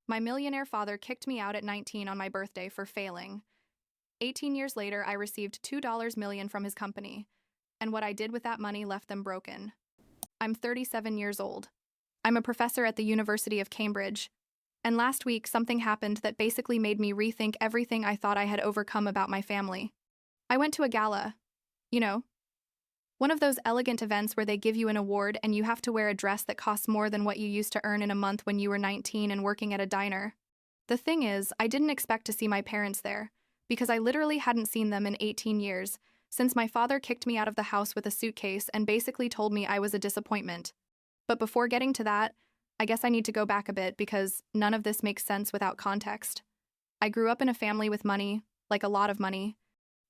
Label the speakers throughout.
Speaker 1: My millionaire father kicked me out at 19 on my birthday for failing. 18 years later, I received $2 million from his company, and what I did with that money left them broken. I'm 37 years old. I'm a professor at the University of Cambridge, and last week something happened that basically made me rethink everything I thought I had overcome about my family. I went to a gala. You know, one of those elegant events where they give you an award and you have to wear a dress that costs more than what you used to earn in a month when you were 19 and working at a diner. The thing is, I didn't expect to see my parents there, because I literally hadn't seen them in 18 years, since my father kicked me out of the house with a suitcase and basically told me I was a disappointment. But before getting to that, I guess I need to go back a bit because none of this makes sense without context. I grew up in a family with money, like a lot of money.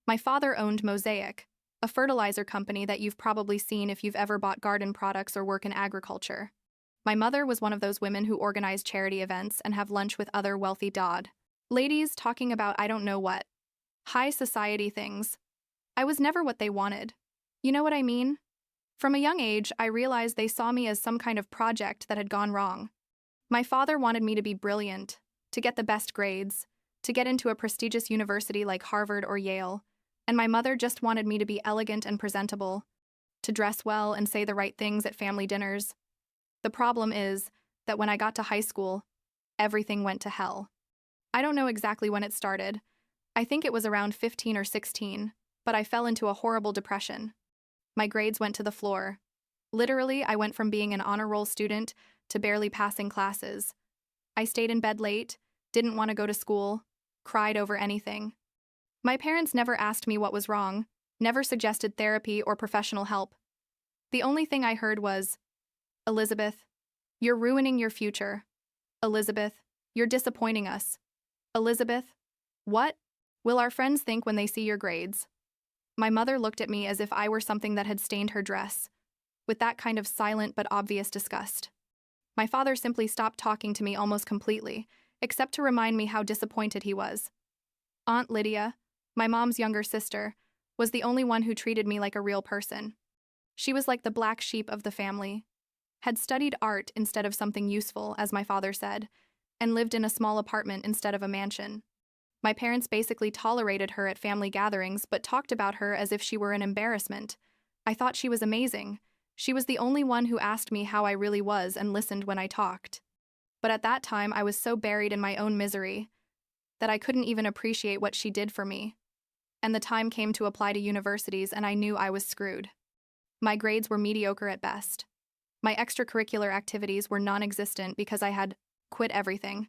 Speaker 1: My father owned Mosaic, a fertilizer company that you've probably seen if you've ever bought garden products or work in agriculture. My mother was one of those women who organize charity events and have lunch with other wealthy ladies talking about I don't know what. High society things. I was never what they wanted. You know what I mean? From a young age, I realized they saw me as some kind of project that had gone wrong. My father wanted me to be brilliant, to get the best grades, to get into a prestigious university like Harvard or Yale, and my mother just wanted me to be elegant and presentable, to dress well and say the right things at family dinners. The problem is that when I got to high school, everything went to hell. I don't know exactly when it started. I think it was around 15 or 16, but I fell into a horrible depression. My grades went to the floor. Literally, I went from being an honor roll student to barely passing classes. I stayed in bed late, didn't want to go to school, cried over anything. My parents never asked me what was wrong, never suggested therapy or professional help. The only thing I heard was, "Elizabeth, you're ruining your future. Elizabeth, you're disappointing us. Elizabeth, what will our friends think when they see your grades?" My mother looked at me as if I were something that had stained her dress, with that kind of silent but obvious disgust. My father simply stopped talking to me almost completely, except to remind me how disappointed he was. Aunt Lydia, my mom's younger sister, was the only one who treated me like a real person. She was like the black sheep of the family, had studied art instead of something useful, as my father said, and lived in a small apartment instead of a mansion. My parents basically tolerated her at family gatherings but talked about her as if she were an embarrassment. I thought she was amazing. She was the only one who asked me how I really was and listened when I talked. But at that time, I was so buried in my own misery that I couldn't even appreciate what she did for me. And the time came to apply to universities, and I knew I was screwed. My grades were mediocre at best. My extracurricular activities were non-existent because I had quit everything.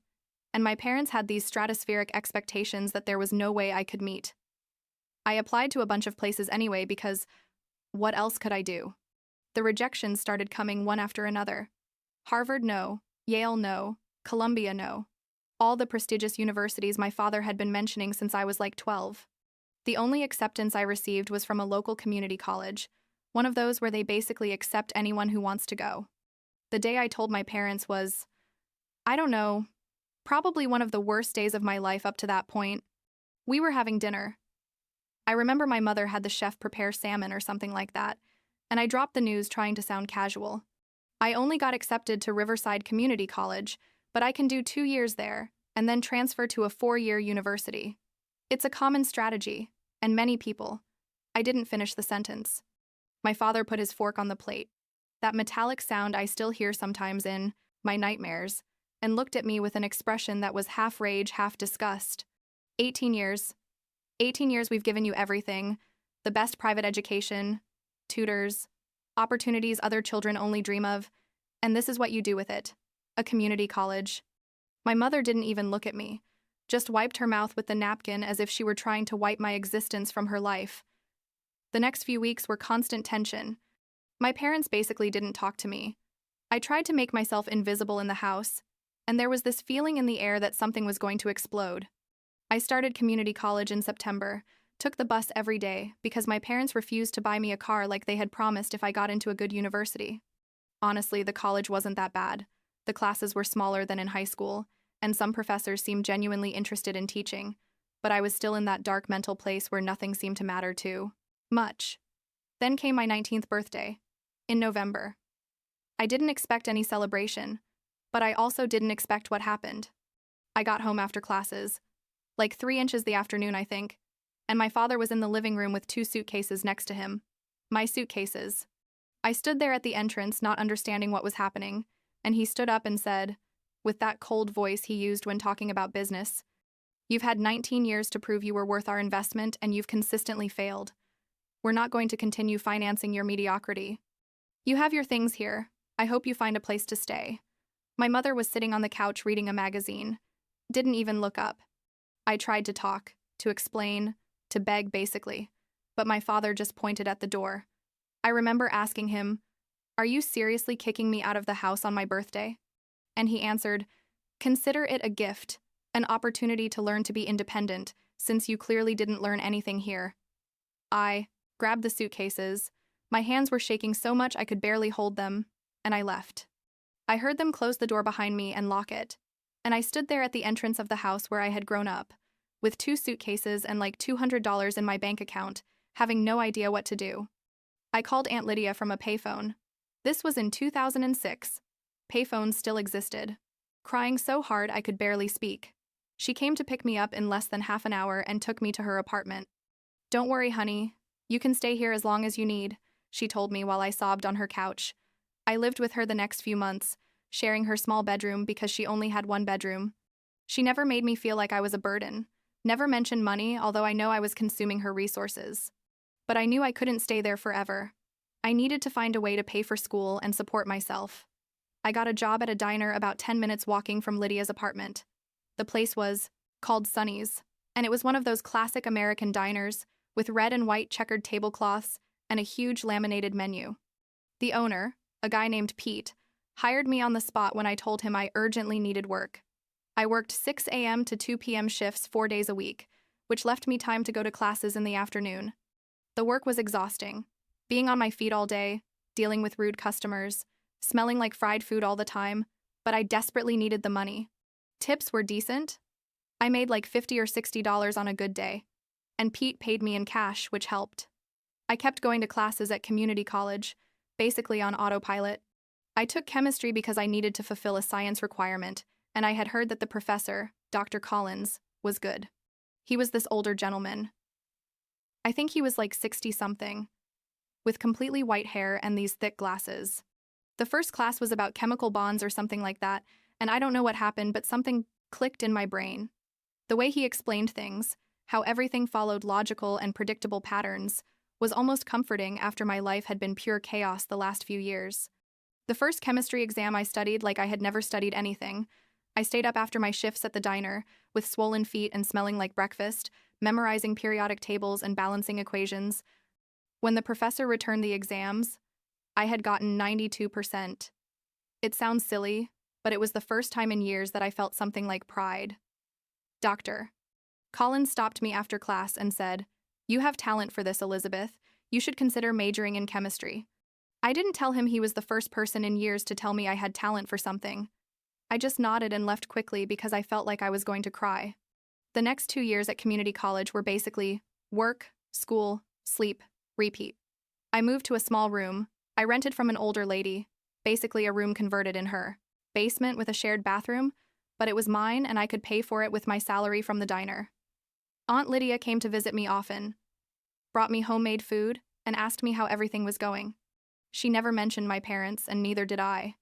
Speaker 1: And my parents had these stratospheric expectations that there was no way I could meet. I applied to a bunch of places anyway because what else could I do? The rejections started coming one after another. Harvard, no. Yale, no. Columbia, no. All the prestigious universities my father had been mentioning since I was like 12. The only acceptance I received was from a local community college, one of those where they basically accept anyone who wants to go. The day I told my parents was, I don't know, probably one of the worst days of my life up to that point. We were having dinner. I remember my mother had the chef prepare salmon or something like that, and I dropped the news trying to sound casual. I only got accepted to Riverside Community College, but I can do 2 years there and then transfer to a 4-year university. It's a common strategy, and many people. I didn't finish the sentence. My father put his fork on the plate, that metallic sound I still hear sometimes in my nightmares, and looked at me with an expression that was half rage, half disgust. 18 years. 18 years we've given you everything, the best private education, tutors, opportunities other children only dream of, and this is what you do with it. A community college. My mother didn't even look at me, just wiped her mouth with the napkin as if she were trying to wipe my existence from her life. The next few weeks were constant tension. My parents basically didn't talk to me. I tried to make myself invisible in the house, and there was this feeling in the air that something was going to explode. I started community college in September, took the bus every day because my parents refused to buy me a car like they had promised if I got into a good university. Honestly, the college wasn't that bad. The classes were smaller than in high school, and some professors seemed genuinely interested in teaching, but I was still in that dark mental place where nothing seemed to matter too much. Then came my 19th birthday, in November. I didn't expect any celebration, but I also didn't expect what happened. I got home after classes. Like 3 inches the afternoon, I think. And my father was in the living room with 2 suitcases next to him. My suitcases. I stood there at the entrance, not understanding what was happening, and he stood up and said, with that cold voice he used when talking about business, "You've had 19 years to prove you were worth our investment, and you've consistently failed. We're not going to continue financing your mediocrity. You have your things here. I hope you find a place to stay." My mother was sitting on the couch reading a magazine. Didn't even look up. I tried to talk, to explain, to beg basically, but my father just pointed at the door. I remember asking him, "Are you seriously kicking me out of the house on my birthday?" And he answered, "Consider it a gift, an opportunity to learn to be independent, since you clearly didn't learn anything here." I grabbed the suitcases. My hands were shaking so much I could barely hold them, and I left. I heard them close the door behind me and lock it, and I stood there at the entrance of the house where I had grown up, with 2 suitcases and like $200 in my bank account, having no idea what to do. I called Aunt Lydia from a payphone. This was in 2006. Payphones still existed. Crying so hard I could barely speak. She came to pick me up in less than half an hour and took me to her apartment. "Don't worry, honey. You can stay here as long as you need," she told me while I sobbed on her couch. I lived with her the next few months, sharing her small bedroom because she only had one bedroom. She never made me feel like I was a burden, never mentioned money, although I know I was consuming her resources. But I knew I couldn't stay there forever. I needed to find a way to pay for school and support myself. I got a job at a diner about 10 minutes walking from Lydia's apartment. The place was called Sonny's, and it was one of those classic American diners with red and white checkered tablecloths and a huge laminated menu. The owner, a guy named Pete, hired me on the spot when I told him I urgently needed work. I worked 6 a.m. to 2 p.m. shifts 4 days a week, which left me time to go to classes in the afternoon. The work was exhausting. Being on my feet all day, dealing with rude customers, smelling like fried food all the time, but I desperately needed the money. Tips were decent. I made like $50 or $60 on a good day, and Pete paid me in cash, which helped. I kept going to classes at community college, basically on autopilot. I took chemistry because I needed to fulfill a science requirement, and I had heard that the professor, Dr. Collins, was good. He was this older gentleman. I think he was like 60-something, with completely white hair and these thick glasses. The first class was about chemical bonds or something like that, and I don't know what happened, but something clicked in my brain. The way he explained things, how everything followed logical and predictable patterns, was almost comforting after my life had been pure chaos the last few years. The first chemistry exam I studied like I had never studied anything. I stayed up after my shifts at the diner, with swollen feet and smelling like breakfast, memorizing periodic tables and balancing equations. When the professor returned the exams, I had gotten 92%. It sounds silly, but it was the first time in years that I felt something like pride. "Doctor." Collins stopped me after class and said, "You have talent for this, Elizabeth. You should consider majoring in chemistry." I didn't tell him he was the first person in years to tell me I had talent for something. I just nodded and left quickly because I felt like I was going to cry. The next 2 years at community college were basically work, school, sleep, repeat. I moved to a small room. I rented from an older lady, basically a room converted in her basement with a shared bathroom, but it was mine and I could pay for it with my salary from the diner. Aunt Lydia came to visit me often, brought me homemade food, and asked me how everything was going. She never mentioned my parents, and neither did I.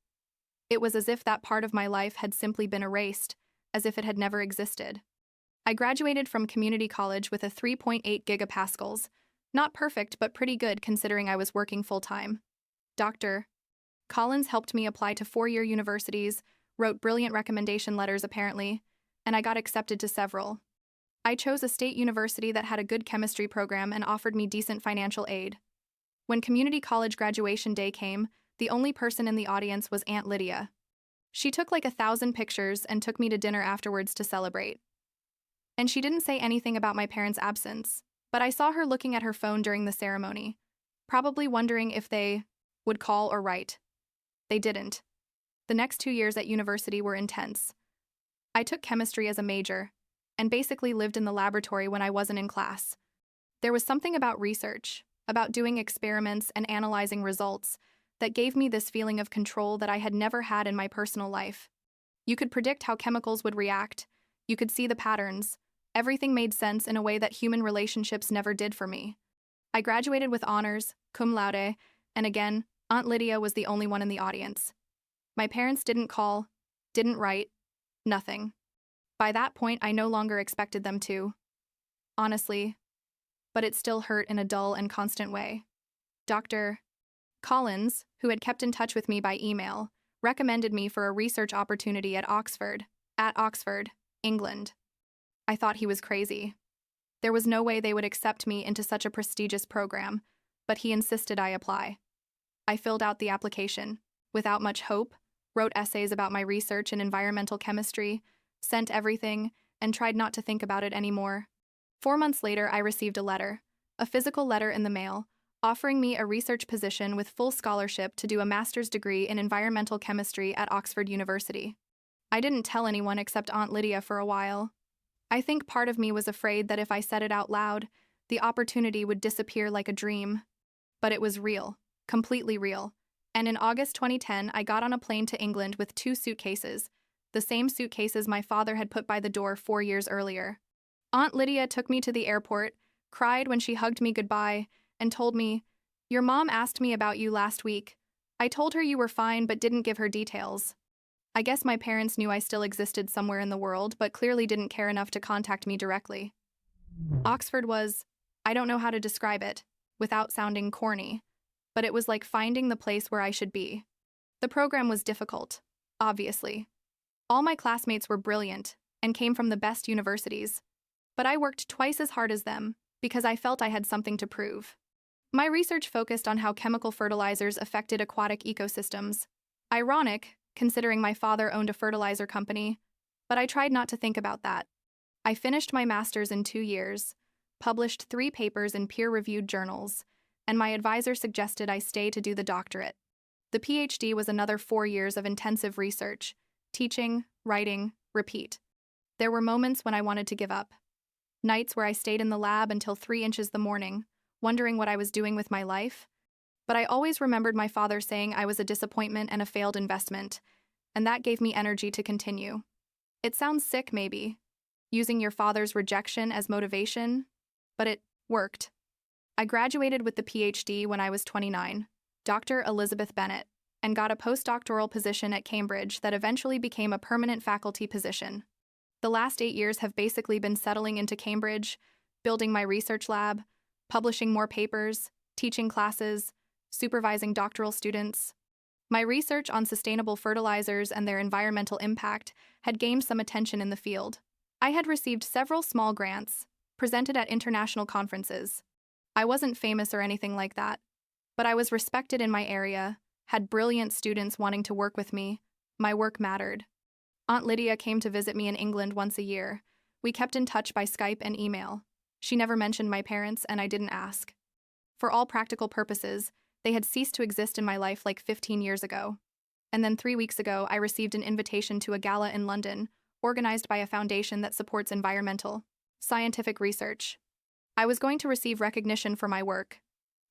Speaker 1: It was as if that part of my life had simply been erased, as if it had never existed. I graduated from community college with a 3.8 gigapascals. Not perfect, but pretty good considering I was working full-time. Dr. Collins helped me apply to 4-year universities, wrote brilliant recommendation letters apparently, and I got accepted to several. I chose a state university that had a good chemistry program and offered me decent financial aid. When community college graduation day came, the only person in the audience was Aunt Lydia. She took like 1,000 pictures and took me to dinner afterwards to celebrate. And she didn't say anything about my parents' absence, but I saw her looking at her phone during the ceremony, probably wondering if they would call or write. They didn't. The next 2 years at university were intense. I took chemistry as a major, and basically lived in the laboratory when I wasn't in class. There was something about research, about doing experiments and analyzing results, that gave me this feeling of control that I had never had in my personal life. You could predict how chemicals would react, You could see the patterns. Everything made sense in a way that human relationships never did for me. I graduated with honors, cum laude, and again, Aunt Lydia was the only one in the audience. My parents didn't call, didn't write, nothing. By that point, I no longer expected them to. Honestly, but it still hurt in a dull and constant way. Dr. Collins, who had kept in touch with me by email, recommended me for a research opportunity at Oxford, England. I thought he was crazy. There was no way they would accept me into such a prestigious program, but he insisted I apply. I filled out the application, without much hope, wrote essays about my research in environmental chemistry, sent everything, and tried not to think about it anymore. 4 months later, I received a physical letter in the mail, offering me a research position with full scholarship to do a master's degree in environmental chemistry at Oxford University. I didn't tell anyone except Aunt Lydia for a while. I think part of me was afraid that if I said it out loud, the opportunity would disappear like a dream. But it was real, completely real. And in August 2010, I got on a plane to England with 2 suitcases, the same suitcases my father had put by the door 4 years earlier. Aunt Lydia took me to the airport, cried when she hugged me goodbye, and told me, "Your mom asked me about you last week. I told her you were fine but didn't give her details." I guess my parents knew I still existed somewhere in the world, but clearly didn't care enough to contact me directly. Oxford was, I don't know how to describe it, without sounding corny, but it was like finding the place where I should be. The program was difficult, obviously. All my classmates were brilliant and came from the best universities, but I worked twice as hard as them because I felt I had something to prove. My research focused on how chemical fertilizers affected aquatic ecosystems. Ironic, considering my father owned a fertilizer company, but I tried not to think about that. I finished my master's in 2 years, published 3 papers in peer-reviewed journals, and my advisor suggested I stay to do the doctorate. The PhD was another 4 years of intensive research, teaching, writing, repeat. There were moments when I wanted to give up. Nights where I stayed in the lab until 3 inches the morning, wondering what I was doing with my life. But I always remembered my father saying I was a disappointment and a failed investment, and that gave me energy to continue. It sounds sick, maybe, using your father's rejection as motivation, but it worked. I graduated with the PhD when I was 29, Dr. Elizabeth Bennett, and got a postdoctoral position at Cambridge that eventually became a permanent faculty position. The last 8 years have basically been settling into Cambridge, building my research lab, publishing more papers, teaching classes, supervising doctoral students. My research on sustainable fertilizers and their environmental impact had gained some attention in the field. I had received several small grants, presented at international conferences. I wasn't famous or anything like that, but I was respected in my area, had brilliant students wanting to work with me. My work mattered. Aunt Lydia came to visit me in England once a year. We kept in touch by Skype and email. She never mentioned my parents, and I didn't ask. For all practical purposes, they had ceased to exist in my life like 15 years ago. And then 3 weeks ago, I received an invitation to a gala in London, organized by a foundation that supports environmental, scientific research. I was going to receive recognition for my work.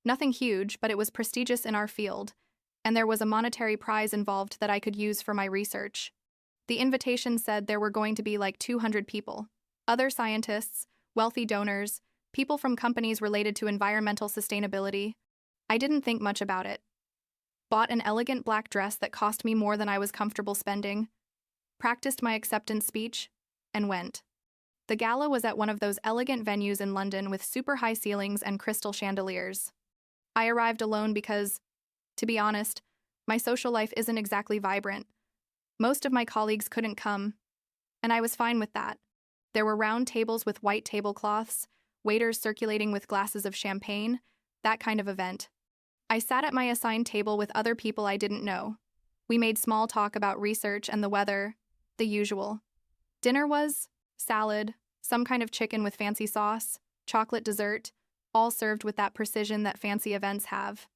Speaker 1: Nothing huge, but it was prestigious in our field, and there was a monetary prize involved that I could use for my research. The invitation said there were going to be like 200 people, other scientists, wealthy donors, people from companies related to environmental sustainability. I didn't think much about it. Bought an elegant black dress that cost me more than I was comfortable spending, practiced my acceptance speech, and went. The gala was at one of those elegant venues in London with super high ceilings and crystal chandeliers. I arrived alone because, to be honest, my social life isn't exactly vibrant. Most of my colleagues couldn't come, and I was fine with that. There were round tables with white tablecloths, waiters circulating with glasses of champagne, that kind of event. I sat at my assigned table with other people I didn't know. We made small talk about research and the weather, the usual. Dinner was salad, some kind of chicken with fancy sauce, chocolate dessert, all served with that precision that fancy events have.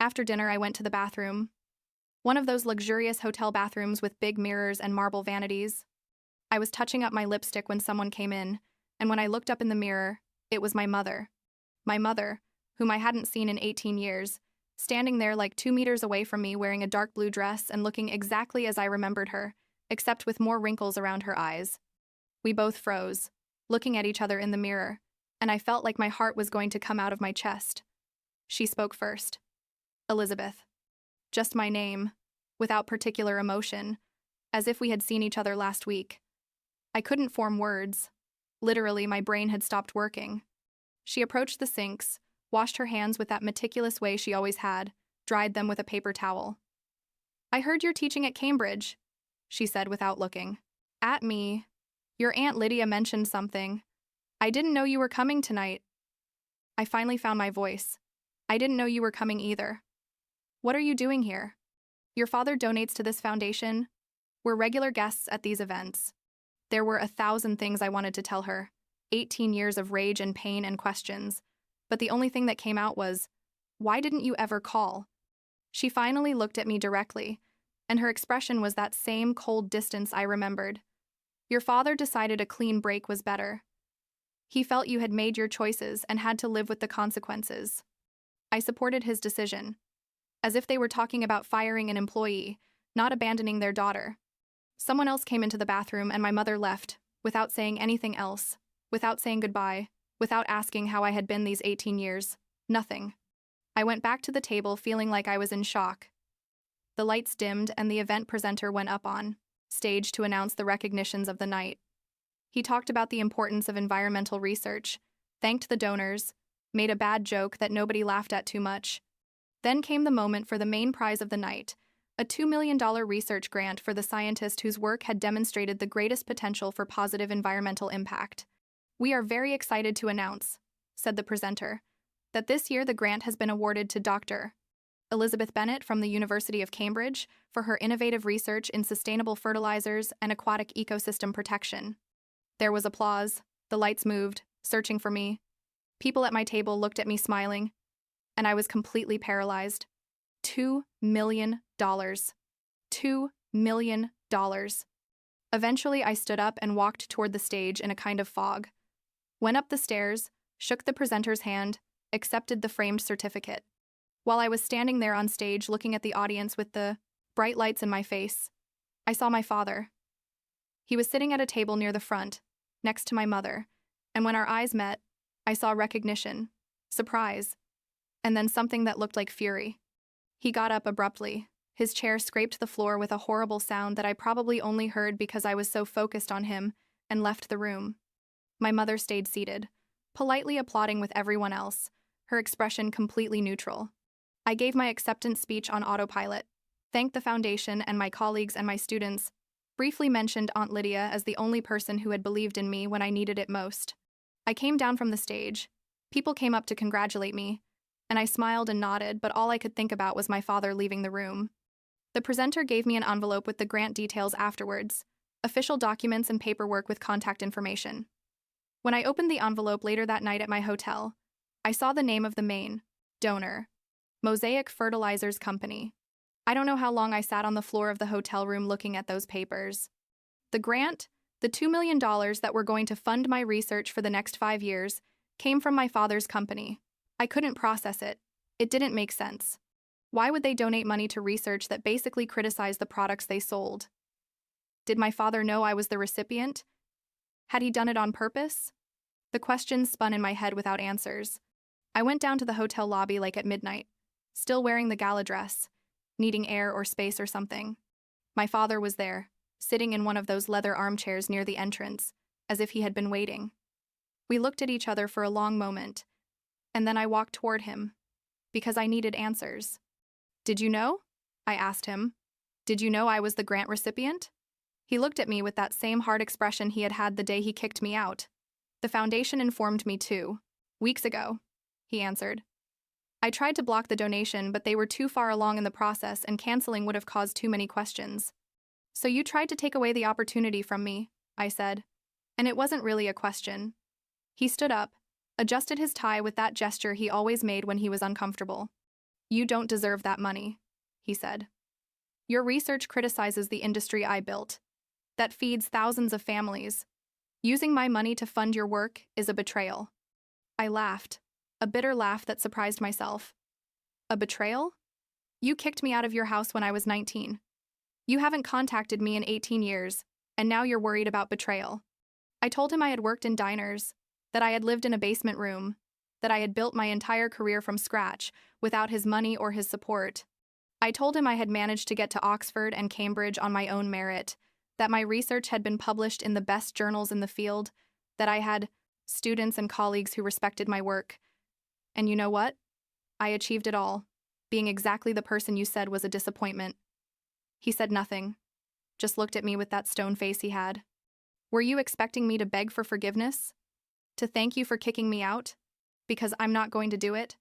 Speaker 1: After dinner, I went to the bathroom. One of those luxurious hotel bathrooms with big mirrors and marble vanities. I was touching up my lipstick when someone came in, and when I looked up in the mirror, it was my mother. My mother, whom I hadn't seen in 18 years, standing there like 2 meters away from me wearing a dark blue dress and looking exactly as I remembered her, except with more wrinkles around her eyes. We both froze, looking at each other in the mirror, and I felt like my heart was going to come out of my chest. She spoke first. Elizabeth. Just my name, without particular emotion, as if we had seen each other last week. I couldn't form words. Literally, my brain had stopped working. She approached the sinks, washed her hands with that meticulous way she always had, dried them with a paper towel. I heard you're teaching at Cambridge, she said without looking. At me. Your Aunt Lydia mentioned something. I didn't know you were coming tonight. I finally found my voice. I didn't know you were coming either. What are you doing here? Your father donates to this foundation. We're regular guests at these events. There were 1,000 things I wanted to tell her, 18 years of rage and pain and questions, but the only thing that came out was, why didn't you ever call? She finally looked at me directly, and her expression was that same cold distance I remembered. Your father decided a clean break was better. He felt you had made your choices and had to live with the consequences. I supported his decision, as if they were talking about firing an employee, not abandoning their daughter. Someone else came into the bathroom and my mother left, without saying anything else, without saying goodbye, without asking how I had been these 18 years. Nothing. I went back to the table feeling like I was in shock. The lights dimmed and the event presenter went up on stage to announce the recognitions of the night. He talked about the importance of environmental research, thanked the donors, made a bad joke that nobody laughed at too much. Then came the moment for the main prize of the night, a $2 million research grant for the scientist whose work had demonstrated the greatest potential for positive environmental impact. We are very excited to announce, said the presenter, that this year the grant has been awarded to Dr. Elizabeth Bennett from the University of Cambridge for her innovative research in sustainable fertilizers and aquatic ecosystem protection. There was applause, the lights moved, searching for me. People at my table looked at me smiling, and I was completely paralyzed. $2 million. $2 million. Eventually, I stood up and walked toward the stage in a kind of fog. Went up the stairs, shook the presenter's hand, accepted the framed certificate. While I was standing there on stage looking at the audience with the bright lights in my face, I saw my father. He was sitting at a table near the front, next to my mother, and when our eyes met, I saw recognition, surprise, and then something that looked like fury. He got up abruptly. His chair scraped the floor with a horrible sound that I probably only heard because I was so focused on him, and left the room. My mother stayed seated, politely applauding with everyone else, her expression completely neutral. I gave my acceptance speech on autopilot, thanked the foundation and my colleagues and my students, briefly mentioned Aunt Lydia as the only person who had believed in me when I needed it most. I came down from the stage. People came up to congratulate me, and I smiled and nodded, but all I could think about was my father leaving the room. The presenter gave me an envelope with the grant details afterwards, official documents and paperwork with contact information. When I opened the envelope later that night at my hotel, I saw the name of the main donor, Mosaic Fertilizers Company. I don't know how long I sat on the floor of the hotel room looking at those papers. The grant, the $2 million that were going to fund my research for the next 5 years, came from my father's company. I couldn't process it. It didn't make sense. Why would they donate money to research that basically criticized the products they sold? Did my father know I was the recipient? Had he done it on purpose? The questions spun in my head without answers. I went down to the hotel lobby like at midnight, still wearing the gala dress, needing air or space or something. My father was there, sitting in one of those leather armchairs near the entrance, as if he had been waiting. We looked at each other for a long moment, and then I walked toward him, because I needed answers. Did you know? I asked him. Did you know I was the grant recipient? He looked at me with that same hard expression he had had the day he kicked me out. The foundation informed me too. Weeks ago, he answered. I tried to block the donation, but they were too far along in the process and canceling would have caused too many questions. So you tried to take away the opportunity from me, I said. And it wasn't really a question. He stood up, adjusted his tie with that gesture he always made when he was uncomfortable. You don't deserve that money, he said. Your research criticizes the industry I built, that feeds thousands of families. Using my money to fund your work is a betrayal. I laughed, a bitter laugh that surprised myself. A betrayal? You kicked me out of your house when I was 19. You haven't contacted me in 18 years, and now you're worried about betrayal. I told him I had worked in diners, that I had lived in a basement room, that I had built my entire career from scratch without his money or his support. I told him I had managed to get to Oxford and Cambridge on my own merit, that my research had been published in the best journals in the field, that I had students and colleagues who respected my work. And you know what? I achieved it all, being exactly the person you said was a disappointment. He said nothing, just looked at me with that stone face he had. Were you expecting me to beg for forgiveness? To thank you for kicking me out? Because I'm not going to do it?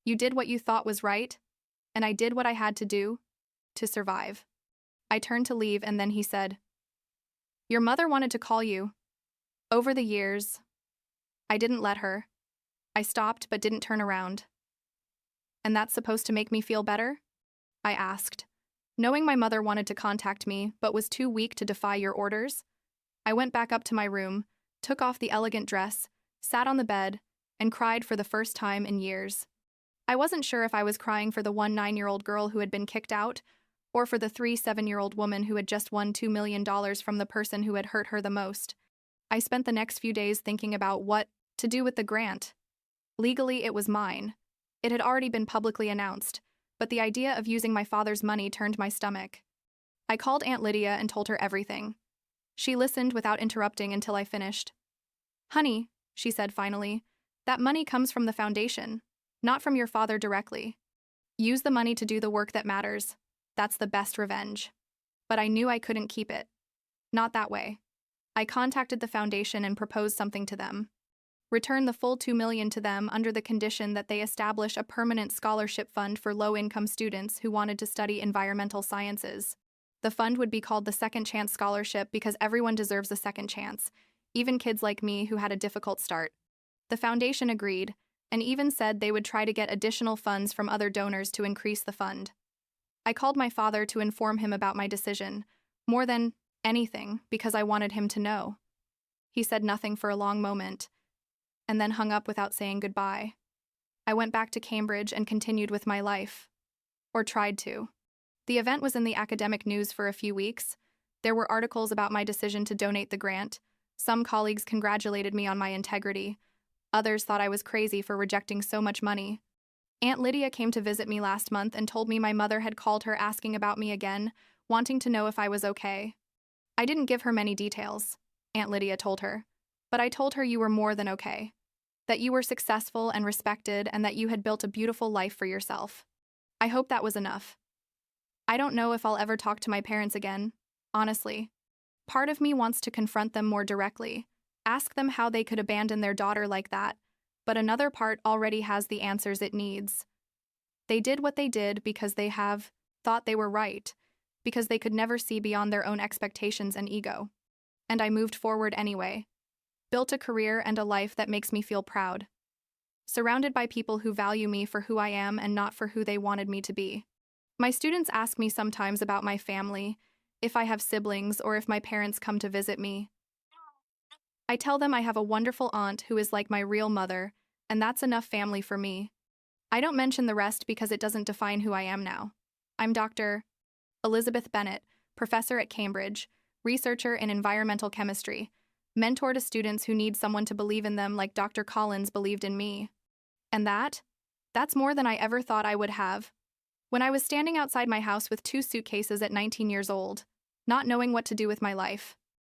Speaker 1: You did what you thought was right, and I did what I had to do to survive. I turned to leave, and then he said, "Your mother wanted to call you." Over the years, I didn't let her. I stopped but didn't turn around. "And that's supposed to make me feel better?" I asked, knowing my mother wanted to contact me but was too weak to defy your orders. I went back up to my room, took off the elegant dress, sat on the bed, and cried for the first time in years. I wasn't sure if I was crying for the 9-year-old girl who had been kicked out, or for the 7-year-old woman who had just won $2 million from the person who had hurt her the most. I spent the next few days thinking about what to do with the grant. Legally, it was mine. It had already been publicly announced, but the idea of using my father's money turned my stomach. I called Aunt Lydia and told her everything. She listened without interrupting until I finished. "Honey," she said finally, "that money comes from the foundation, not from your father directly. Use the money to do the work that matters. That's the best revenge." But I knew I couldn't keep it. Not that way. I contacted the foundation and proposed something to them. Return the full $2 million to them under the condition that they establish a permanent scholarship fund for low-income students who wanted to study environmental sciences. The fund would be called the Second Chance Scholarship because everyone deserves a second chance, even kids like me who had a difficult start. The foundation agreed, and even said they would try to get additional funds from other donors to increase the fund. I called my father to inform him about my decision, more than anything, because I wanted him to know. He said nothing for a long moment, and then hung up without saying goodbye. I went back to Cambridge and continued with my life. Or tried to. The event was in the academic news for a few weeks. There were articles about my decision to donate the grant. Some colleagues congratulated me on my integrity. Others thought I was crazy for rejecting so much money. Aunt Lydia came to visit me last month and told me my mother had called her asking about me again, wanting to know if I was okay. I didn't give her many details, Aunt Lydia told her, but I told her you were more than okay. That you were successful and respected and that you had built a beautiful life for yourself. I hope that was enough. I don't know if I'll ever talk to my parents again, honestly. Part of me wants to confront them more directly, ask them how they could abandon their daughter like that, but another part already has the answers it needs. They did what they did because they have thought they were right, because they could never see beyond their own expectations and ego. And I moved forward anyway. Built a career and a life that makes me feel proud. Surrounded by people who value me for who I am and not for who they wanted me to be. My students ask me sometimes about my family, if I have siblings or if my parents come to visit me. I tell them I have a wonderful aunt who is like my real mother, and that's enough family for me. I don't mention the rest because it doesn't define who I am now. I'm Dr. Elizabeth Bennett, professor at Cambridge, researcher in environmental chemistry, mentor to students who need someone to believe in them like Dr. Collins believed in me. And that's more than I ever thought I would have. When I was standing outside my house with 2 suitcases at 19 years old, not knowing what to do with my life,